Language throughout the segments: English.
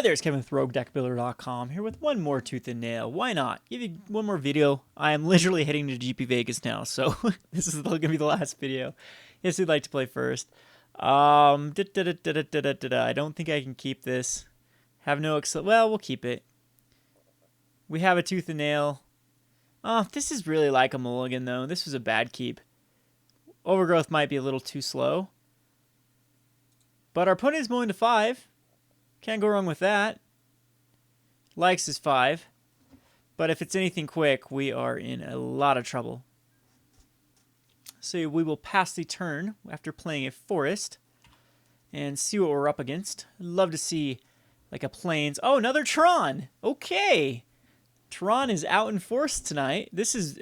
Hi there, it's Kevin with RogueDeckBuilder.com here with one more Tooth and Nail. Why not? Give you one more video. I am literally heading to GP Vegas now, so this is going to be the last video. Yes, we'd like to play first. I don't think I can keep this. Have no well, we'll keep it. We have a Tooth and Nail. Oh, this is really like a mulligan, though. This was a bad keep. Overgrowth might be a little too slow. But our opponent is mulling to 5. Can't go wrong with that. Likes is 5. But if it's anything quick, we are in a lot of trouble. So we will pass the turn after playing a forest and see what we're up against. I'd love to see like a plains. Oh, another Tron. Okay. Tron is out in force tonight. This is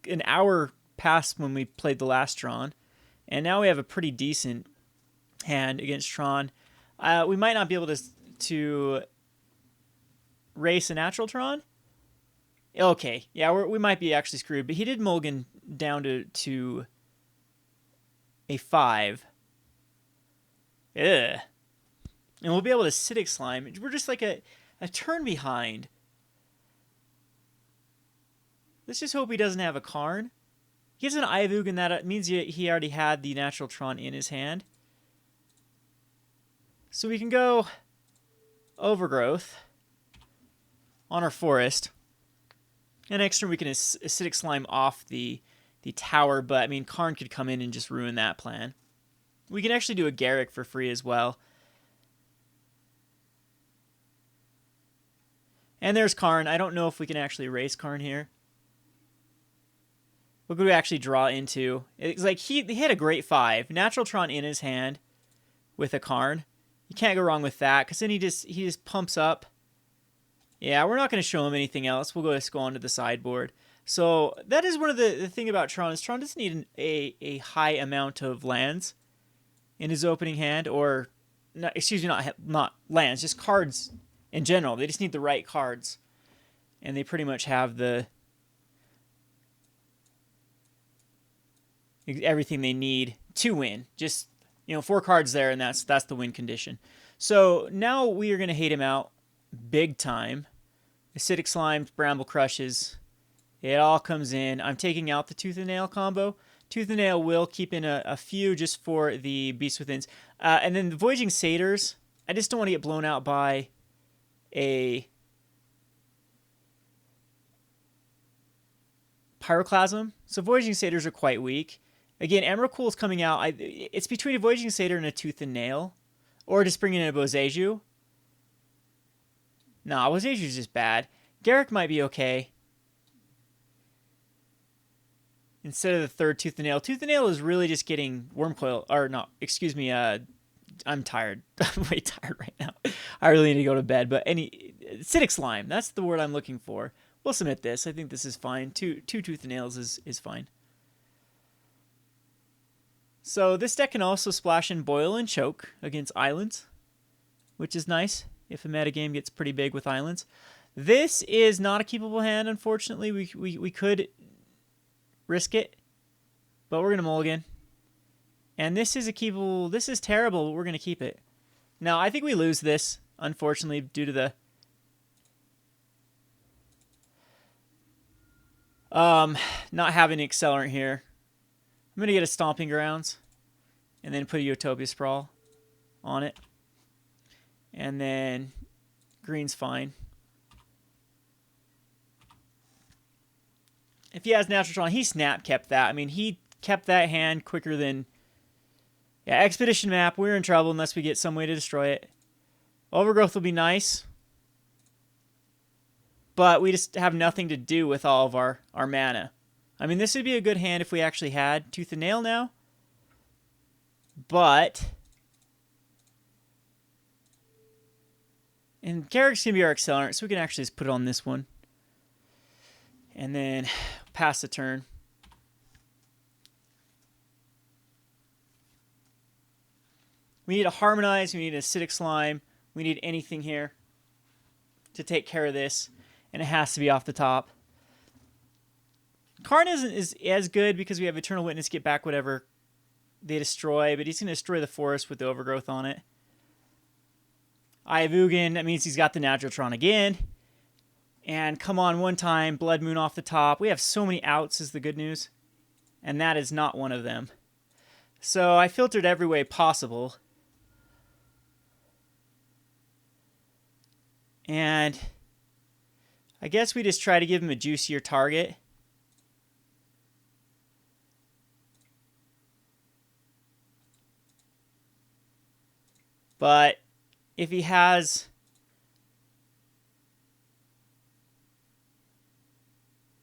an hour past when we played the last Tron. And now we have a pretty decent hand against Tron. We might not be able to race a natural Tron. Okay, yeah, we might be actually screwed. But he did mulligan down to a 5. Ugh. And we'll be able to Acidic Slime. We're just like a turn behind. Let's just hope he doesn't have a Karn. He has an Ivug, and that means he already had the natural Tron in his hand. So we can go Overgrowth on our forest. And next turn we can Acidic Slime off the tower, but I mean Karn could come in and just ruin that plan. We can actually do a Garruk for free as well. And there's Karn. I don't know if we can actually race Karn here. What could we actually draw into? It's like he had a great 5. Natural Tron in his hand with a Karn. You can't go wrong with that, because then he just pumps up. Yeah, we're not going to show him anything else. We'll just go on to the sideboard. So that is one of the thing about Tron is Tron doesn't need a high amount of lands in his opening hand, or excuse me, not lands, just cards in general. They just need the right cards, and they pretty much have everything they need to win. Just 4 cards there, and that's the win condition. So now we are going to hate him out big time. Acidic Slimes, Bramble Crushes, it all comes in. I'm taking out the Tooth and Nail combo. Tooth and Nail will keep in a few just for the Beast Withins. And then the Voyaging Satyrs, I just don't want to get blown out by a Pyroclasm. So Voyaging Satyrs are quite weak. Again, Emrakul is coming out. It's between a Voyaging Satyr and a Tooth and Nail. Or just bringing in a Boseiju. Nah, Boseiju's just bad. Garruk might be okay. Instead of the third Tooth and Nail. Tooth and Nail is really just getting Wormcoil. Or no, excuse me. I'm tired. I'm way tired right now. I really need to go to bed. But Acidic Slime. That's the word I'm looking for. We'll submit this. I think this is fine. Two Tooth and Nails is fine. So this deck can also splash in Boil and Choke against Islands, which is nice if a metagame gets pretty big with Islands. This is not a keepable hand, unfortunately. We could risk it, but we're going to mulligan. And this is a keepable. This is terrible, but we're going to keep it. Now, I think we lose this, unfortunately, due to the not having an Accelerant here. I'm going to get a Stomping Grounds and then put a Utopia Sprawl on it. And then green's fine. If he has Natural Tron, he snap kept that. I mean, he kept that hand quicker than... Yeah, Expedition Map, we're in trouble unless we get some way to destroy it. Overgrowth will be nice. But we just have nothing to do with all of our mana. I mean, this would be a good hand if we actually had Tooth and Nail now. But... And Garruk's going to be our Accelerant, so we can actually just put it on this one. And then pass the turn. We need to Harmonize. We need an Acidic Slime. We need anything here to take care of this. And it has to be off the top. Karn is as good because we have Eternal Witness get back whatever they destroy, but he's going to destroy the forest with the Overgrowth on it. Eye of Ugin, that means he's got the natural Tron again. And come on, one time, Blood Moon off the top. We have so many outs is the good news. And that is not one of them. So I filtered every way possible. And I guess we just try to give him a juicier target. But if he has...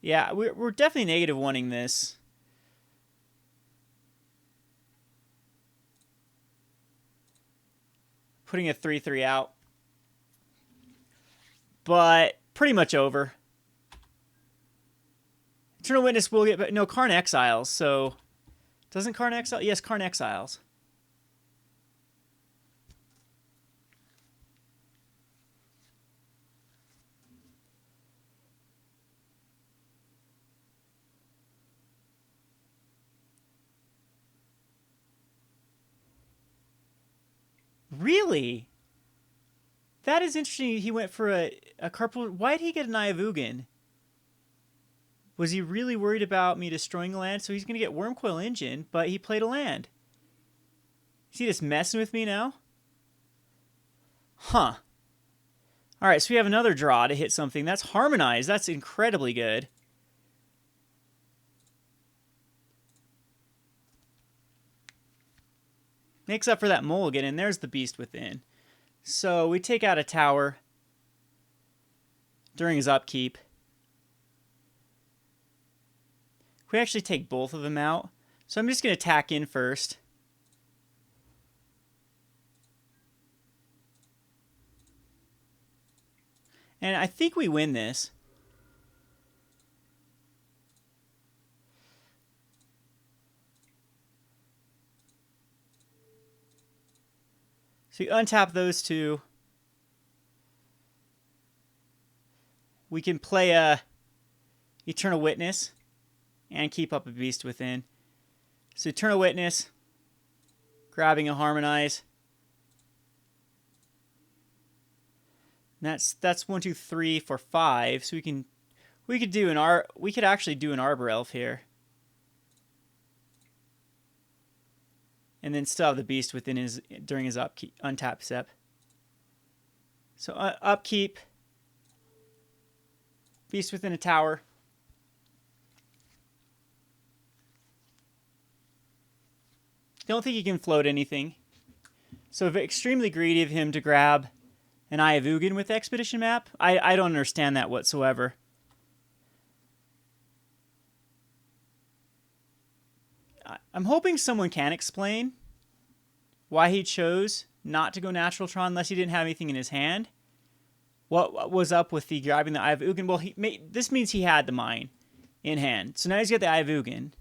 Yeah, we're definitely negative wanting this. Putting a 3/3 out. But pretty much over. Eternal Witness will get... No, Karn Exiles, so... Doesn't Karn Exile? Yes, Karn Exiles. Really? That is interesting. He went for a Carpal. Why did he get an Eye of Ugin? Was he really worried about me destroying a land? So he's going to get Wormcoil Engine, but he played a land. Is he just messing with me now? Huh. Alright, so we have another draw to hit something. That's Harmonize. That's incredibly good. Makes up for that mulligan, and there's the Beast Within. So we take out a tower during his upkeep. We actually take both of them out. So I'm just going to attack in first. And I think we win this. So you untap those two. We can play a Eternal Witness and keep up a Beast Within. So Eternal Witness, grabbing a Harmonize. And that's 1, 2, 3, 4, 5. So we could actually do an Arbor Elf here. And then still have the Beast Within during his upkeep, untap step. So upkeep, Beast Within a tower. Don't think he can float anything. So extremely greedy of him to grab an Eye of Ugin with Expedition Map. I don't understand that whatsoever. I'm hoping someone can explain why he chose not to go Natural Tron unless he didn't have anything in his hand. What was up with the grabbing the Eye of Ugin? Well, this means he had the mine in hand. So now he's got the Eye of Ugin.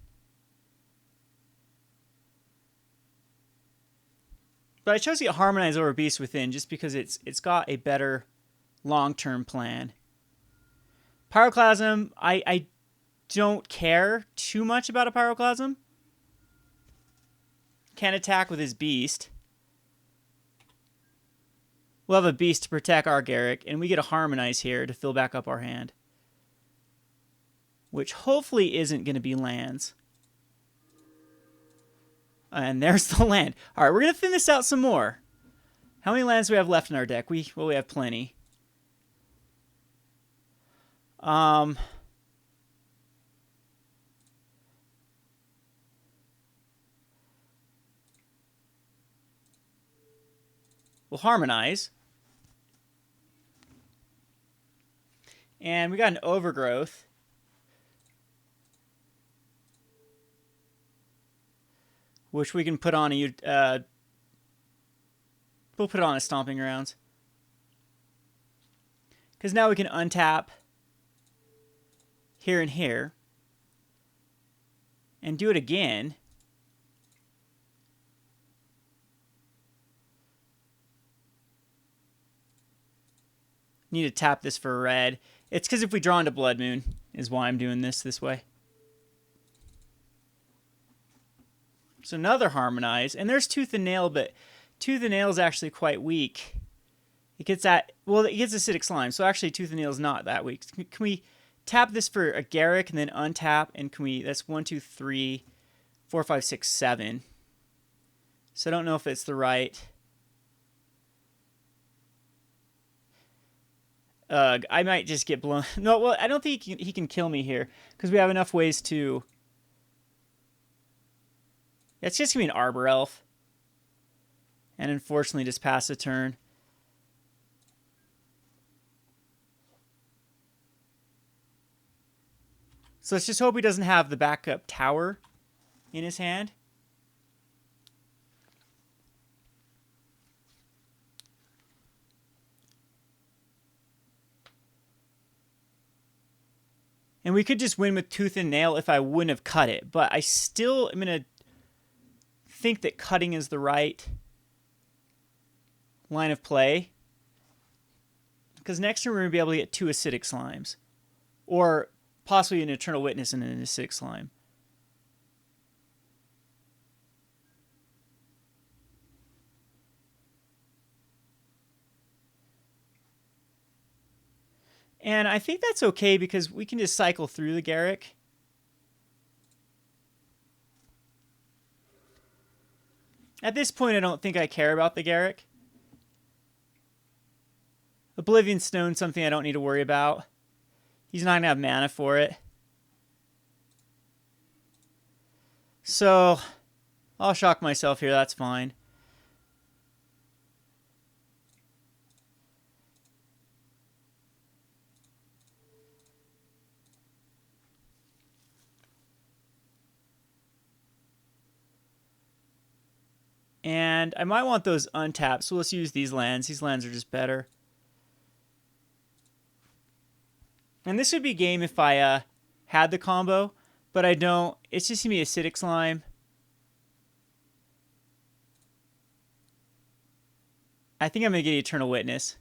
But I chose to get Harmonize over Beast Within just because it's got a better long-term plan. Pyroclasm, I don't care too much about a Pyroclasm. Can attack with his Beast. We'll have a Beast to protect our Garrick, and we get a Harmonize here to fill back up our hand. Which hopefully isn't going to be lands. And there's the land. Alright, we're going to thin this out some more. How many lands do we have left in our deck? We have plenty. We'll Harmonize. And we got an Overgrowth. Which we can put on a... we'll put it on a Stomping Grounds. Because now we can untap here and here. And do it again. Need to tap this for red. It's because if we draw into Blood Moon is why I'm doing this way. So another Harmonize. And there's Tooth and Nail, but Tooth and Nail is actually quite weak It gets that. Well, it gets acidic slime. So actually, Tooth and Nail is not that weak. Can we tap this for a Garrick and then untap? And can we? That's 1, 2, 3, 4, 5, 6, 7. So I don't know if it's the right. I might just get blown. No, well, I don't think he can kill me here because we have enough ways to. It's just gonna be an Arbor Elf, and unfortunately, just pass the turn. So let's just hope he doesn't have the backup tower in his hand. And we could just win with Tooth and Nail if I wouldn't have cut it. But I still am going to think that cutting is the right line of play. Because next turn we're going to be able to get 2 acidic slimes. Or possibly an Eternal Witness and an acidic slime. And I think that's okay because we can just cycle through the Garrick. At this point, I don't think I care about the Garrick. Oblivion Stone, something I don't need to worry about. He's not going to have mana for it. So, I'll shock myself here. That's fine. And I might want those untapped, so let's use these lands. These lands are just better. And this would be game if I had the combo, but I don't. It's just going to be Acidic Slime. I think I'm going to get Eternal Witness.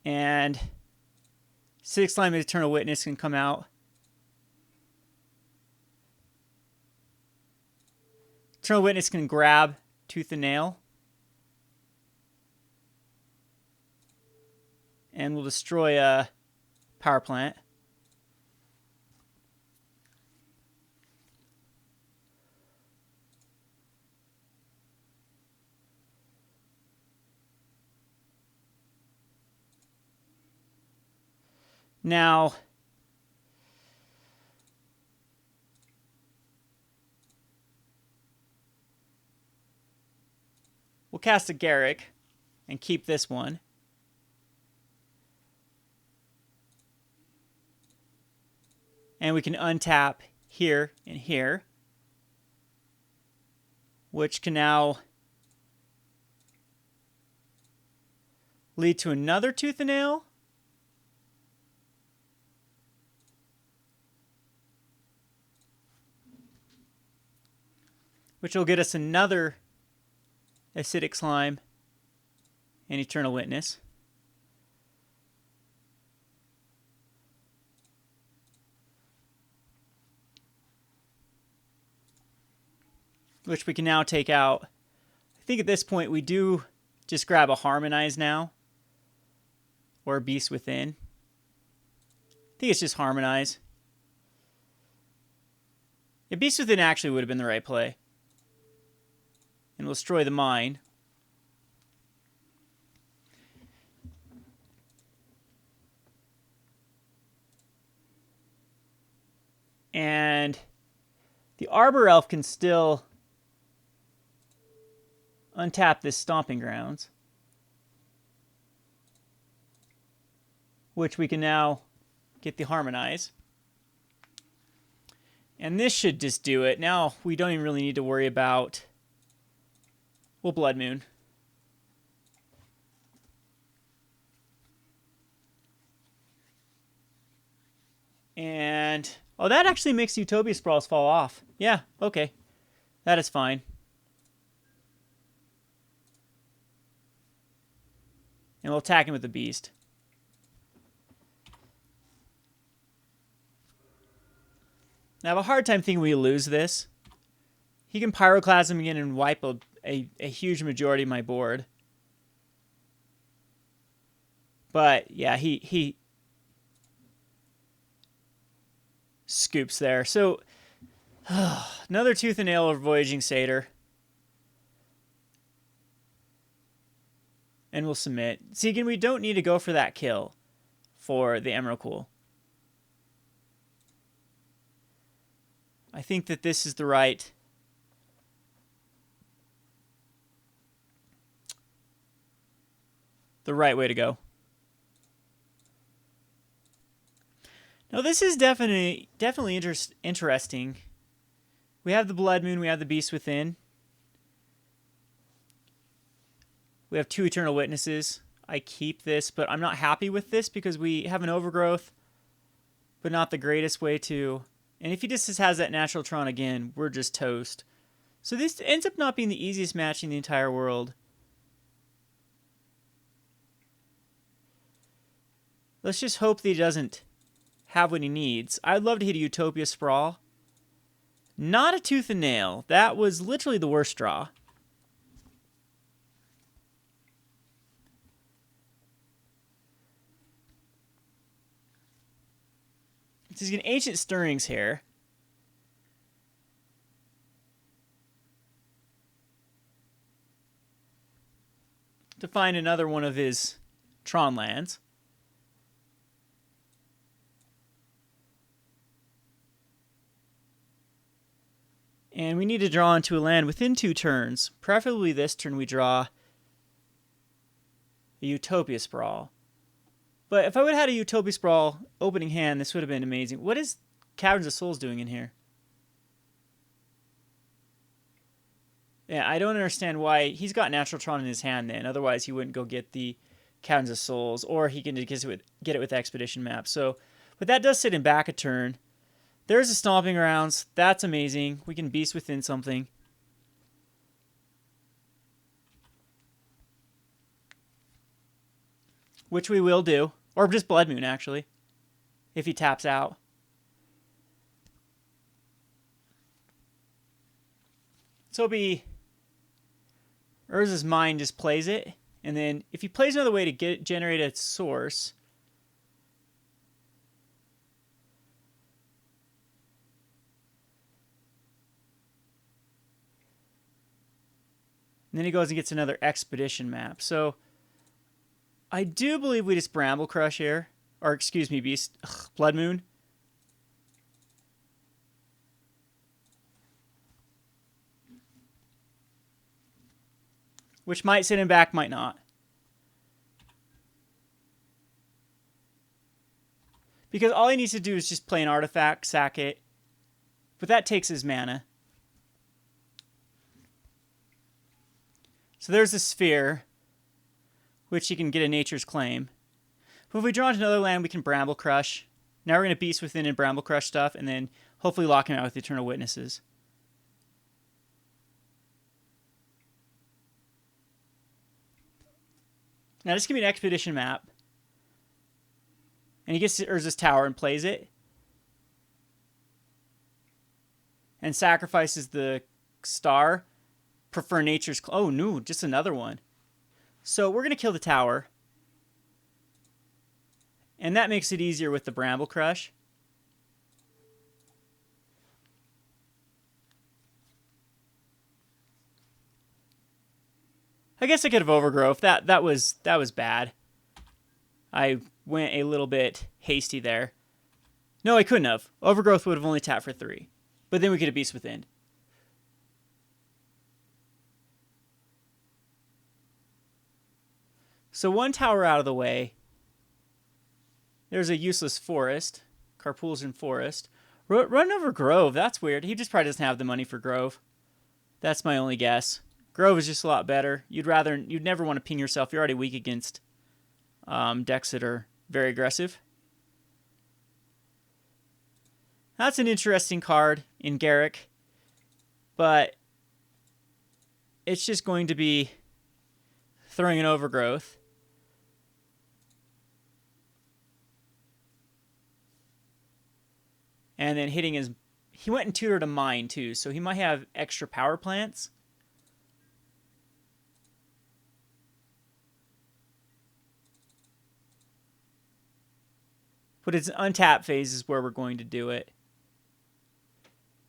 And Acidic Slime and Eternal Witness can come out. Eternal Witness can grab Tooth and Nail. And we'll destroy a power plant. Now, we'll cast a Garrick and keep this one. And we can untap here and here, which can now lead to another Tooth and Nail. Which will get us another Acidic Slime and Eternal Witness. Which we can now take out. I think at this point we do just grab a Harmonize now. Or a Beast Within. I think it's just Harmonize. Yeah, Beast Within actually would have been the right play. And we'll destroy the mine. And the Arbor Elf can still untap this Stomping Grounds, which we can now get the Harmonize. And this should just do it. Now we don't even really need to worry about... We'll Blood Moon. And... oh, that actually makes Utopia Sprawls fall off. Yeah, okay. That is fine. And we'll attack him with the Beast. Now, I have a hard time thinking we lose this. He can Pyroclasm again and wipe a huge majority of my board. But yeah, he scoops there. So another Tooth and Nail or Voyaging Satyr. And we'll submit. See, again, we don't need to go for that kill for the Emrakul. I think that this is the right way to go. Now this is definitely interesting. We have the Blood Moon, we have the Beast Within. We have 2 Eternal Witnesses. I keep this, but I'm not happy with this because we have an Overgrowth, but not the greatest way to. And if he just has that natural Tron again, we're just toast. So this ends up not being the easiest match in the entire world. Let's just hope that he doesn't have what he needs. I'd love to hit a Utopia Sprawl. Not a Tooth and Nail. That was literally the worst draw. He's got Ancient Stirrings here. To find another one of his Tron lands. And we need to draw into a land within 2 turns. Preferably this turn we draw a Utopia Sprawl. But if I would have had a Utopia Sprawl opening hand, this would have been amazing. What is Caverns of Souls doing in here? Yeah, I don't understand why. He's got Natural Tron in his hand then. Otherwise, he wouldn't go get the Caverns of Souls. Or he can get it with Expedition Map. So, but that does sit him back a turn. There's the Stomping Grounds. That's amazing. We can Beast Within something. Which we will do. Or just Blood Moon, actually. If he taps out. So it'll be Urza's Mind just plays it. And then if he plays another way to generate a source. And then he goes and gets another Expedition Map. So I do believe we just Bramble Crush here. Or, excuse me, Blood Moon. Which might sit him back, might not. Because all he needs to do is just play an artifact, sack it. But that takes his mana. So there's the Sphere, which he can get a Nature's Claim. But if we draw into another land, we can Bramble Crush. Now we're going to Beast Within and Bramble Crush stuff, and then hopefully lock him out with Eternal Witnesses. Now this can be an Expedition Map. And he gets to Urza's Tower and plays it. And sacrifices the star. Prefer Nature's... Oh, no, just another one. So we're going to kill the tower. And that makes it easier with the Bramble Crush. I guess I could have Overgrowth. That was bad. I went a little bit hasty there. No, I couldn't have. Overgrowth would have only tapped for 3. But then we could have Beast Within. So one tower out of the way. There's a useless forest. Carpool's Forest. Run over Grove. That's weird. He just probably doesn't have the money for Grove. That's my only guess. Grove is just a lot better. You'd never want to ping yourself. You're already weak against decks that are very aggressive. That's an interesting card in Garrick. But it's just going to be throwing an Overgrowth. And then hitting he went and tutored a mine too, so he might have extra power plants. But its untap phase is where we're going to do it.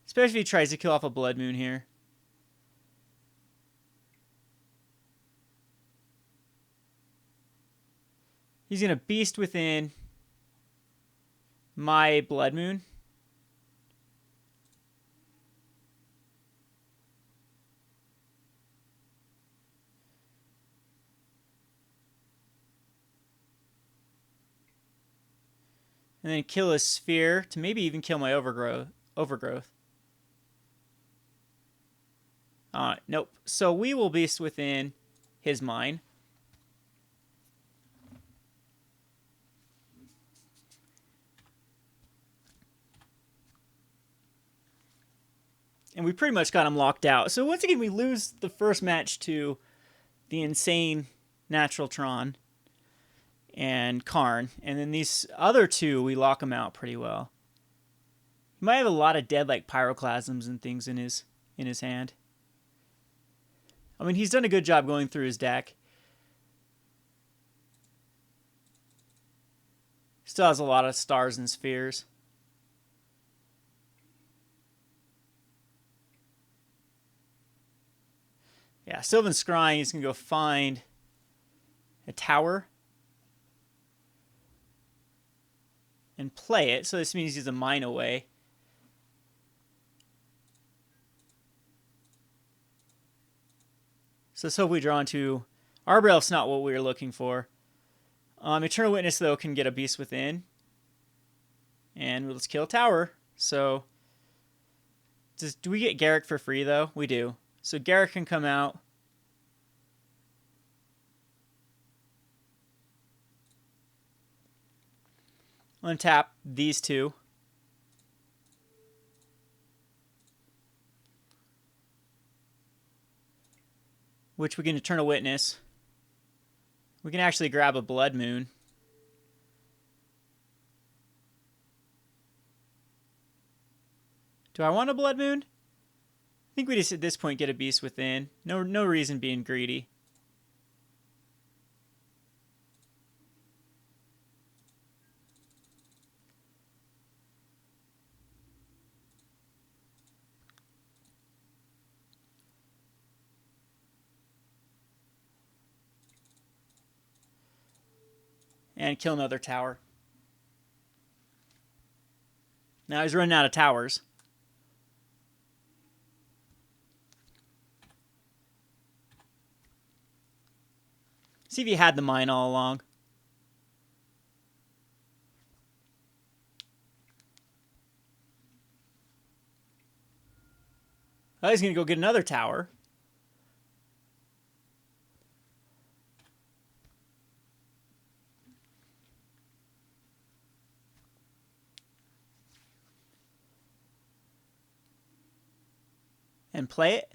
Especially if he tries to kill off a Blood Moon here. He's going to Beast Within my Blood Moon. And then kill a Sphere to maybe even kill my Overgrowth. Nope. So we will Beast Within his mine. And we pretty much got him locked out. So once again, we lose the first match to the insane Natural Tron and Karn. And then these other two, we lock him out pretty well. He might have a lot of dead like Pyroclasms and things in his hand. I mean, he's done a good job going through his deck. Still has a lot of stars and spheres. Yeah, Sylvan Scrying is going to go find a tower and play it. So this means he's a mine away. So let's hope we draw into Arbor Elf's not what we were looking for. Eternal Witness, though, can get a Beast Within. And let's kill a tower. So do we get Garruk for free, though? We do. So Garruk can come out. Untap these two. Which we can Eternal Witness. We can actually grab a Blood Moon. Do I want a Blood Moon? I think we just at this point get a Beast Within. No reason being greedy. And kill another tower. Now he's running out of towers. See if he had the mine all along. Oh, he's going to go get another tower. And play it.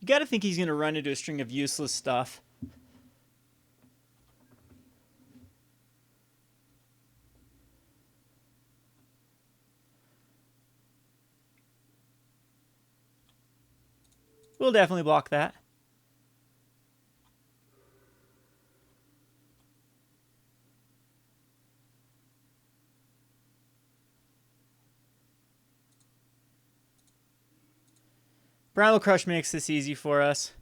You got to think he's going to run into a string of useless stuff. We'll definitely block that. Bramble Crush makes this easy for us.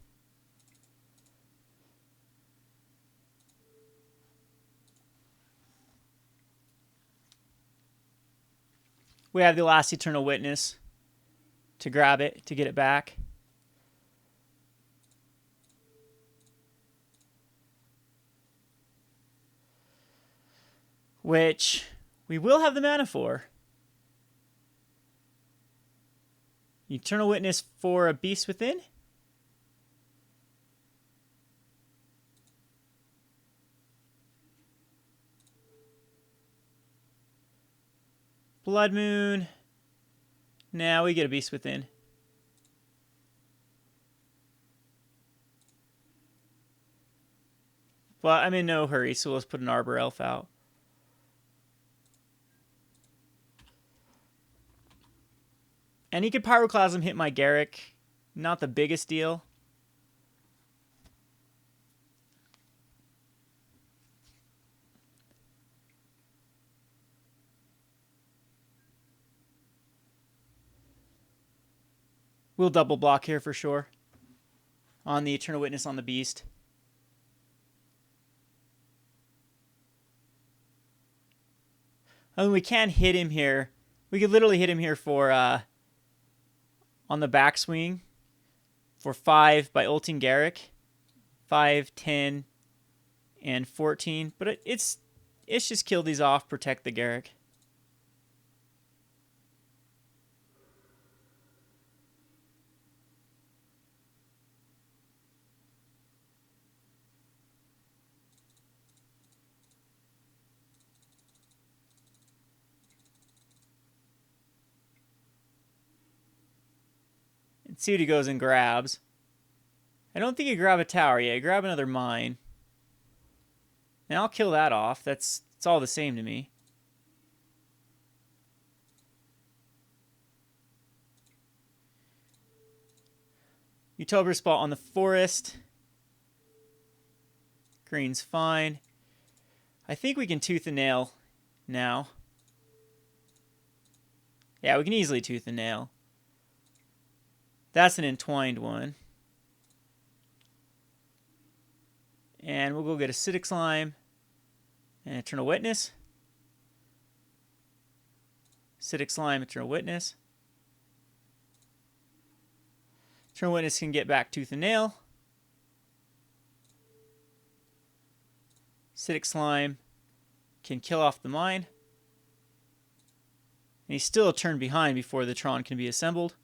We have the last Eternal Witness to grab it, to get it back. Which we will have the mana for. Eternal Witness for a Beast Within? Blood Moon. Now we get a Beast Within. But I'm in no hurry, so let's put an Arbor Elf out. And he could Pyroclasm hit my Garruk. Not the biggest deal. We'll double block here for sure. On the Eternal Witness on the Beast. I mean, we can hit him here. We could literally hit him here for on the backswing for 5 by ulting Garruk. 5, 10, and 14. But it's just kill these off, protect the Garruk. And see what he goes and grabs. I don't think you grab a tower yet. You grab another mine. And I'll kill that off. It's all the same to me. Utopia spot on the forest. Green's fine. I think we can tooth and nail now. Yeah, we can easily tooth and nail. That's an entwined one. And we'll go get Acidic Slime and Eternal Witness. Acidic Slime, Eternal Witness. Eternal Witness can get back Tooth and Nail. Acidic Slime can kill off the mine. And he's still a turn behind before the Tron can be assembled.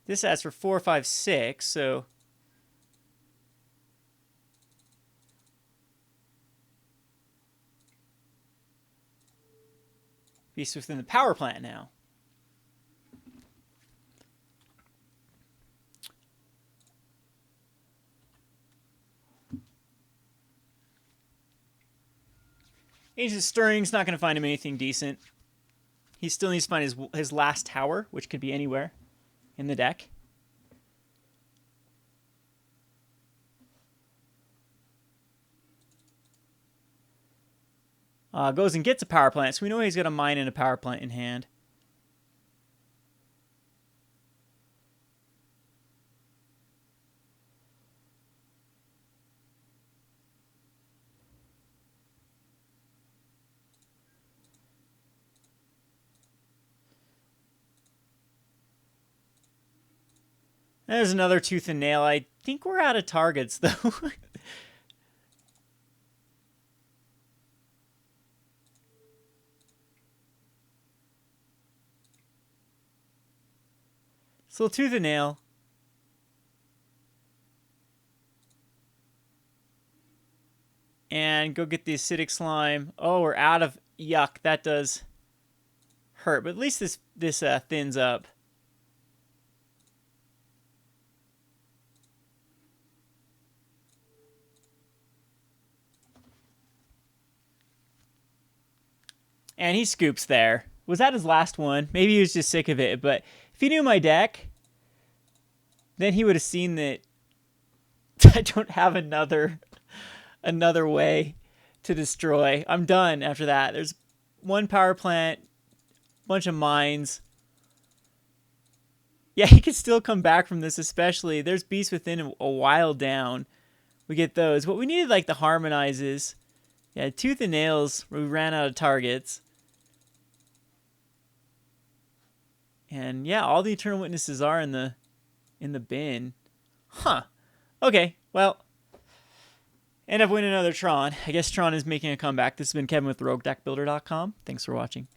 This adds for 4, 5, 6, so Beast within the power plant now. Ancient Stirring's not going to find him anything decent. He still needs to find his last tower, which could be anywhere in the deck. Goes and gets a power plant, so we know he's got a mine and a power plant in hand. There's another Tooth and Nail. I think we're out of targets, though. So Tooth and Nail. And go get the Acidic Slime. Oh, we're out of... Yuck, that does hurt. But at least this thins up. And he scoops there. Was that his last one? Maybe he was just sick of it. But if he knew my deck, then he would have seen that I don't have another way to destroy. I'm done after that. There's one power plant, bunch of mines. Yeah, he could still come back from this, especially. There's Beast Within a while down. We get those. What we needed, like, the Harmonizes. Yeah, Tooth and Nails, we ran out of targets. And yeah, all the Eternal Witnesses are in the bin. Huh. Okay, well, end up winning another Tron. I guess Tron is making a comeback. This has been Kevin with RogueDeckBuilder.com. Thanks for watching.